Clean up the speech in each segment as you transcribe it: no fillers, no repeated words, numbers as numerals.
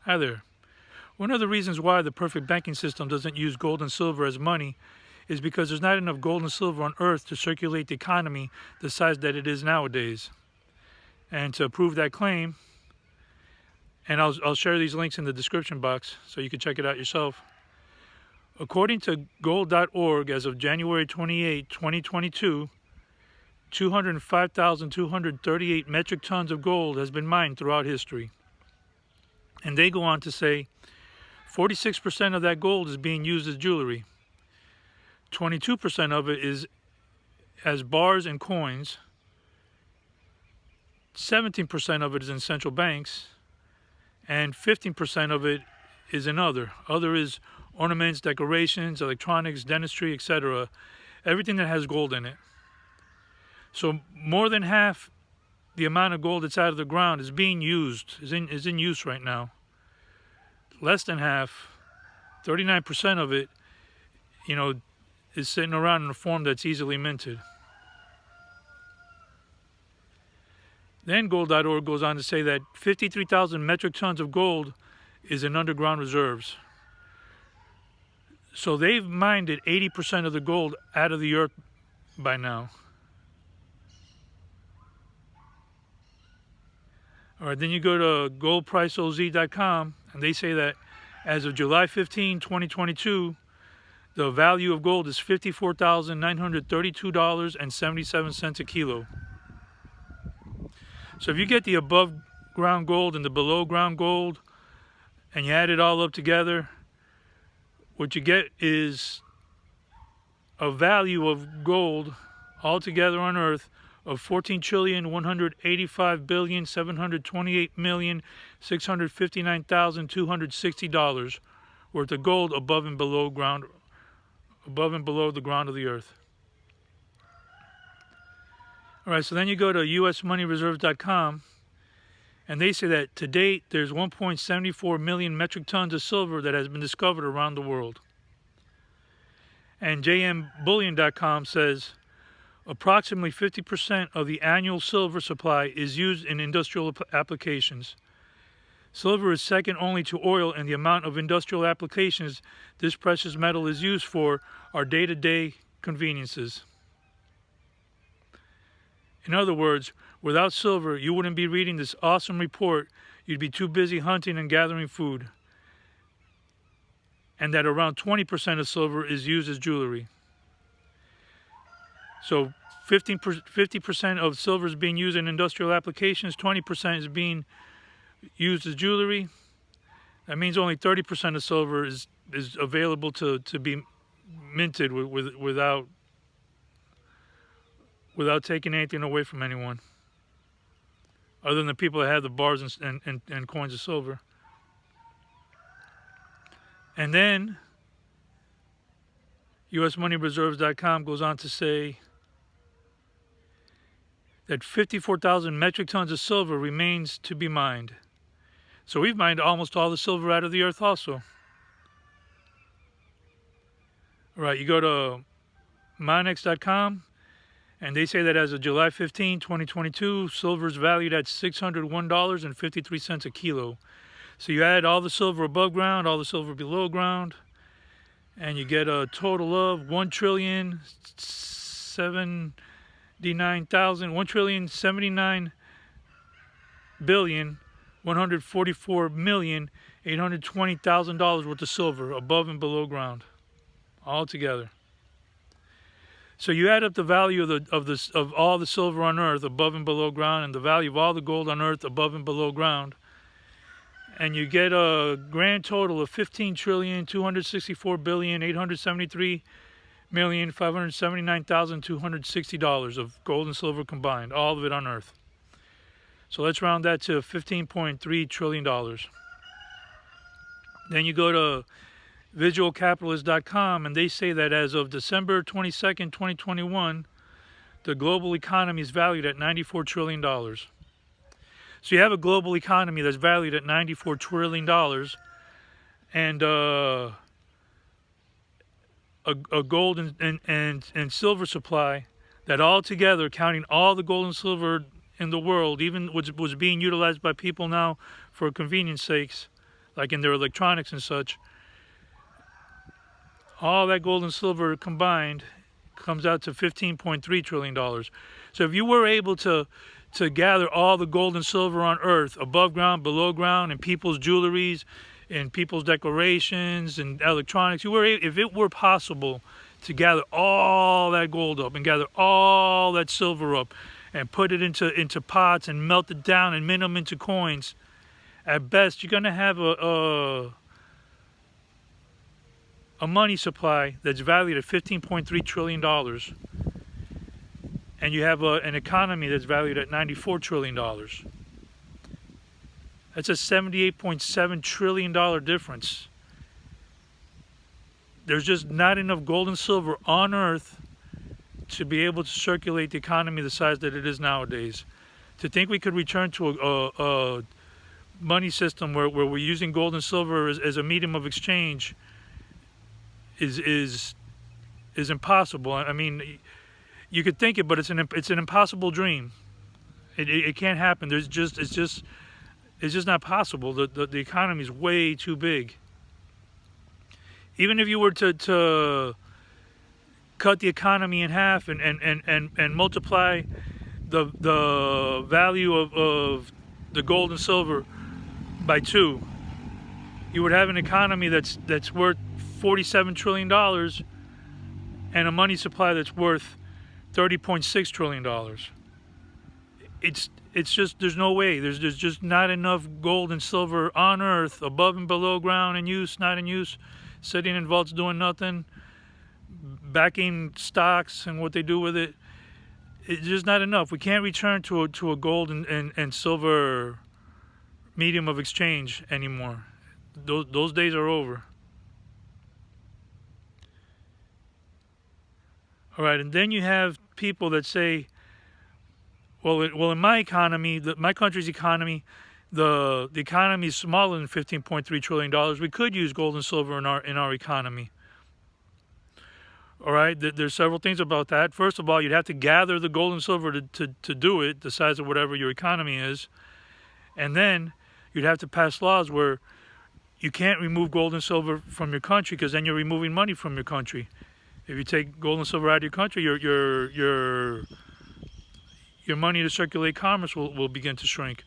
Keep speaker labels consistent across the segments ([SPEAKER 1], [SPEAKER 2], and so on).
[SPEAKER 1] Hi there. One of the reasons why the perfect banking system doesn't use gold and silver as money is because there's not enough gold and silver on Earth to circulate the economy the size that it is nowadays. And to prove that claim, and I'll share these links in the description box so you can check it out yourself. According to gold.org, as of January 28, 2022, 205,238 metric tons of gold has been mined throughout history. And they go on to say 46% of that gold is being used as jewelry. 22% of it is as bars and coins. 17% of it is in central banks. And 15% of it is in other. Other is ornaments, decorations, electronics, dentistry, etc. Everything that has gold in it. So more than half the amount of gold that's out of the ground is being used, is in use right now. Less than half, 39% of it, is sitting around in a form that's easily minted. Then gold.org goes on to say that 53,000 metric tons of gold is in underground reserves. So they've mined 80% of the gold out of the earth by now. All right, then you go to goldpriceoz.com, and they say that as of July 15, 2022, the value of gold is $54,932.77 a kilo. So if you get the above ground gold and the below ground gold, and you add it all up together, what you get is a value of gold altogether on Earth of $14,185,728,659,260 worth of gold above and below the ground of the earth. All right, so then you go to usmoneyreserves.com, and they say that to date there's 1.74 million metric tons of silver that has been discovered around the world. And jmbullion.com says approximately 50% of the annual silver supply is used in industrial applications. Silver is second only to oil in the amount of industrial applications this precious metal is used for our day-to-day conveniences. In other words, without silver, you wouldn't be reading this awesome report. You'd be too busy hunting and gathering food. And that around 20% of silver is used as jewelry. So 50% of silver is being used in industrial applications, 20% is being used as jewelry. That means only 30% of silver is available to be minted without taking anything away from anyone, other than the people that have the bars and coins of silver. And then usmoneyreserves.com goes on to say that 54,000 metric tons of silver remains to be mined. So we've mined almost all the silver out of the earth also. All right, you go to minex.com, and they say that as of July 15, 2022, silver is valued at $601.53 a kilo. So you add all the silver above ground, all the silver below ground, and you get a total of 1,079,144,820,000 worth of silver above and below ground, all together. So you add up the value of all the silver on Earth above and below ground, and the value of all the gold on Earth above and below ground, and you get a grand total of $15,264,873,579,260 of gold and silver combined, all of it on Earth. So let's round that to $15.3 trillion. Then you go to visualcapitalist.com, and they say that as of December 22nd, 2021, the global economy is valued at $94 trillion. So you have a global economy that's valued at $94 trillion, and a gold and silver supply that all together, counting all the gold and silver in the world, even which was being utilized by people now for convenience sakes, like in their electronics and such. All that gold and silver combined comes out to $15.3 trillion. So if you were able to gather all the gold and silver on Earth, above ground, below ground, in people's jewelries, in people's decorations and electronics, if it were possible to gather all that gold up and gather all that silver up and put it into pots and melt it down and mint them into coins, at best you're going to have a money supply that's valued at $15.3 trillion. And you have an economy that's valued at $94 trillion. That's a $78.7 trillion difference. There's just not enough gold and silver on Earth to be able to circulate the economy the size that it is nowadays. To think we could return to a money system where we're using gold and silver as a medium of exchange is impossible. I mean, you could think it, but it's an impossible dream. It can't happen. It's just not possible. The economy is way too big. Even if you were to cut the economy in half and multiply the value of the gold and silver by 2, you would have an economy that's worth $47 trillion and a money supply that's worth $30.6 trillion. It's just, there's no way. There's just not enough gold and silver on Earth, above and below ground, in use, not in use, sitting in vaults doing nothing, backing stocks and what they do with it. It's just not enough. We can't return to a gold and silver medium of exchange anymore. Those days are over. All right, and then you have people that say, well, in my economy, my country's economy, the economy is smaller than $15.3 trillion. We could use gold and silver in our economy. All right, there's several things about that. First of all, you'd have to gather the gold and silver to do it, the size of whatever your economy is. And then you'd have to pass laws where you can't remove gold and silver from your country, because then you're removing money from your country. If you take gold and silver out of your country, your money to circulate commerce will begin to shrink.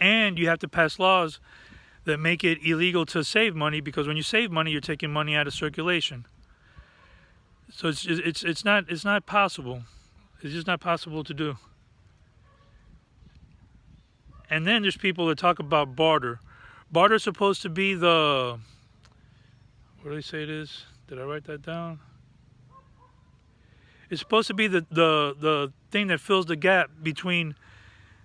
[SPEAKER 1] And you have to pass laws that make it illegal to save money, because when you save money, you're taking money out of circulation. So it's not possible. It's just not possible to do. And then there's people that talk about barter. Barter is supposed to be the, what do they say it is? Did I write that down? It's supposed to be the thing that fills the gap between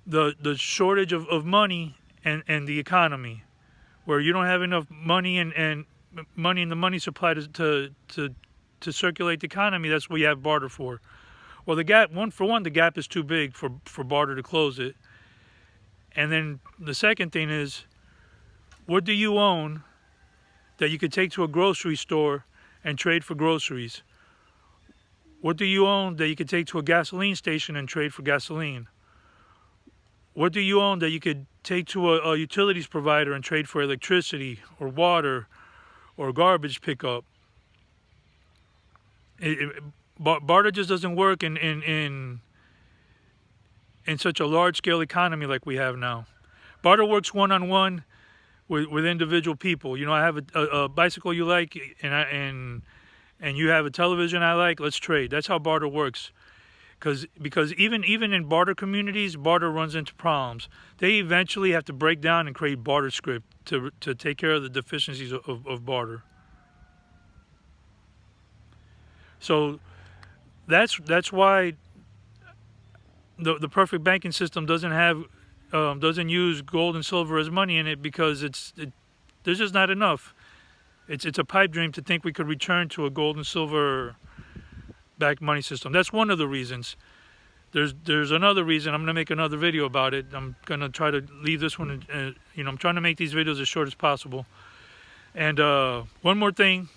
[SPEAKER 1] the shortage of money and the economy, where you don't have enough money and money in the money supply to circulate the economy. That's what you have barter for. Well, the gap, the gap is too big for barter to close it. And then the second thing is, what do you own that you could take to a grocery store and trade for groceries? What do you own that you could take to a gasoline station and trade for gasoline? What do you own that you could take to a utilities provider and trade for electricity or water or garbage pickup? Barter just doesn't work in such a large-scale economy like we have now. Barter works one-on-one with individual people. You know, I have a bicycle you like, and you have a television I like. Let's trade. That's how barter works. Because even in barter communities, barter runs into problems. They eventually have to break down and create barter script to take care of the deficiencies of barter. So that's why the perfect banking system doesn't use gold and silver as money in it, because there's just not enough. It's a pipe dream to think we could return to a gold and silver backed money system. That's one of the reasons. There's another reason. I'm going to make another video about it. I'm going to try to leave this one, I'm trying to make these videos as short as possible. And one more thing.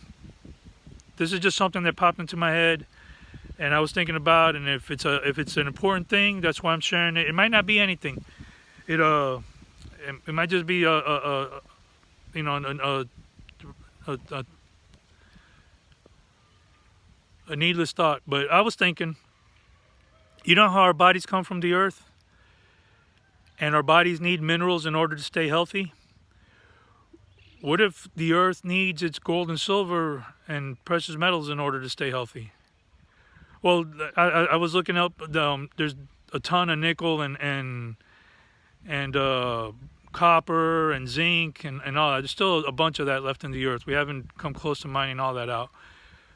[SPEAKER 1] This is just something that popped into my head, and I was thinking about, and if it's an important thing, that's why I'm sharing it. It might not be anything. it might just be a you know a needless thought, but I was thinking, you know how our bodies come from the earth, and our bodies need minerals in order to stay healthy. What if the earth needs its gold and silver and precious metals in order to stay healthy? Well, I was looking up. There's a ton of nickel and copper and zinc and all that. There's still a bunch of that left in the earth. We haven't come close to mining all that out.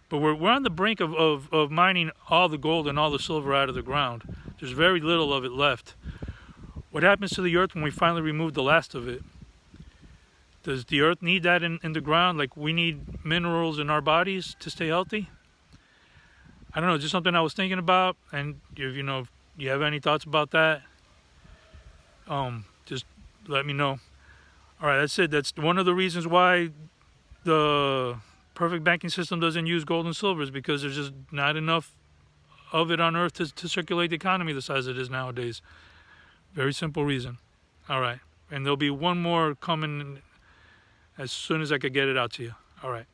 [SPEAKER 1] But we're on the brink of mining all the gold and all the silver out of the ground. There's very little of it left. What happens to the earth when we finally remove the last of it? Does the earth need that in the ground? Like we need minerals in our bodies to stay healthy? I don't know, just something I was thinking about. And if you have any thoughts about that, just let me know. All right, that's it. That's one of the reasons why the perfect banking system doesn't use gold and silver, is because there's just not enough of it on earth to circulate the economy the size it is nowadays. Very simple reason. All right, and there'll be one more coming as soon as I could get it out to you. All right.